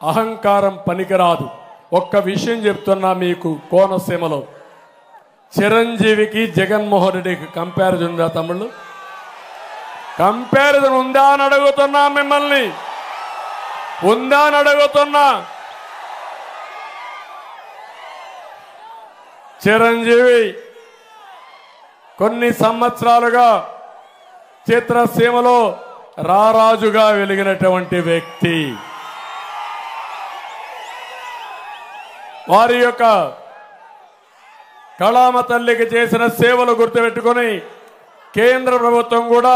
అహంకారం పనికిరాదు. ఒక్క విషయం చెప్తున్నా మీకు, కోనసీమలో చిరంజీవికి జగన్మోహన్ రెడ్డికి కంపారిజన్ ఉందా తమ్ముళ్ళు? కంపారిజన్ ఉందా అని అడుగుతున్నా మిమ్మల్ని, ఉందా అని అడుగుతున్నా. చిరంజీవి కొన్ని సంవత్సరాలుగా చిత్రసీమలో రారాజుగా వెలిగినటువంటి వ్యక్తి. వారి యొక్క కళామ తల్లికి చేసిన సేవలు గుర్తుపెట్టుకొని కేంద్ర ప్రభుత్వం కూడా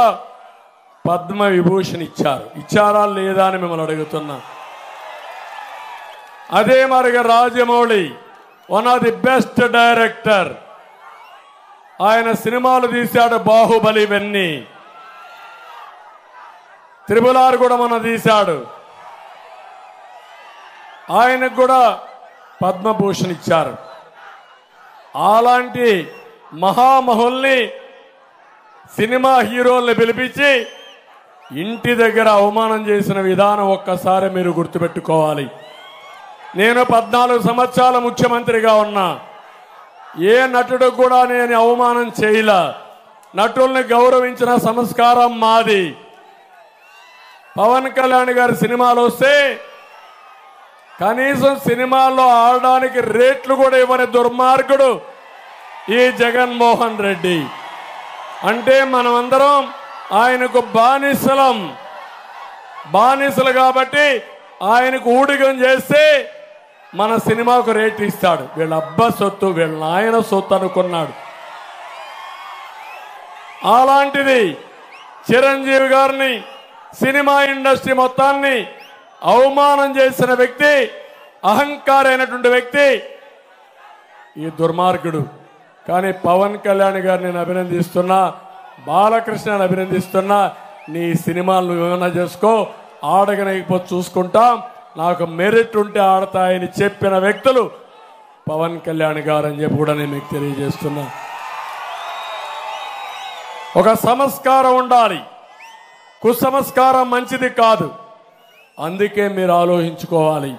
పద్మ విభూషణ్ ఇచ్చారా లేదా అని మిమ్మల్ని అడుగుతున్నా. అదే మరిగా Rajamouli one of the best director. ఆయన సినిమాలు తీశాడు, బాహుబలి ఇవన్నీ, త్రిపుల్ కూడా మన తీశాడు. ఆయనకు కూడా పద్మభూషణ్ ఇచ్చారు. అలాంటి మహామహుల్ని, సినిమా హీరోల్ని పిలిపించి ఇంటి దగ్గర అవమానం చేసిన విధానం ఒక్కసారి మీరు గుర్తుపెట్టుకోవాలి. నేను 14 సంవత్సరాల ముఖ్యమంత్రిగా ఉన్నా, ఏ నటుడు కూడా నేను అవమానం చేయలా. నటుల్ని గౌరవించిన సంస్కారం మాది. పవన్ కళ్యాణ్ గారి సినిమాలు వస్తే కనీసం సినిమాల్లో ఆడడానికి రేట్లు కూడా ఇవ్వని దుర్మార్గుడు ఈ జగన్మోహన్ రెడ్డి. అంటే మనమందరం ఆయనకు బానిసలు కాబట్టి ఆయనకు ఊడిగం చేస్తే మన సినిమాకు రేట్ ఇస్తాడు. వీళ్ళ అబ్బా సొత్తు, వీళ్ళ నాయన సొత్తు అనుకున్నాడు. అలాంటిది చిరంజీవి గారిని, సినిమా ఇండస్ట్రీ మొత్తాన్ని అవమానం చేసిన వ్యక్తి, అహంకారైనటువంటి వ్యక్తి ఈ దుర్మార్గుడు. కానీ పవన్ కళ్యాణ్ గారిని నేను అభినందిస్తున్నా, బాలకృష్ణని అభినందిస్తున్నా. నీ సినిమాలు ఏమైనా చేసుకో, ఆడగనకపోతే చూసుకుంటాం, నాకు మెరిట్ ఉంటే ఆడతాయని చెప్పిన వ్యక్తులు పవన్ కళ్యాణ్ గారు అని చెప్పి కూడా నేను మీకు తెలియజేస్తున్నా. ఒక సంస్కారం ఉండాలి, కుసంస్కారం మంచిది కాదు. అందుకే మీరు ఆలోచించుకోవాలి.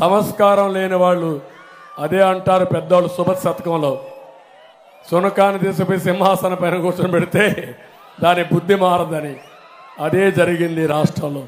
సంస్కారం లేని వాళ్ళు అదే అంటారు పెద్దవాళ్ళు సుభత్ శతకంలో, సునకాన్ని తీసుకుపోయి సింహాసనం పైన కూర్చొని పెడితే దాని బుద్ధి మారదని. అదే జరిగింది రాష్ట్రంలో.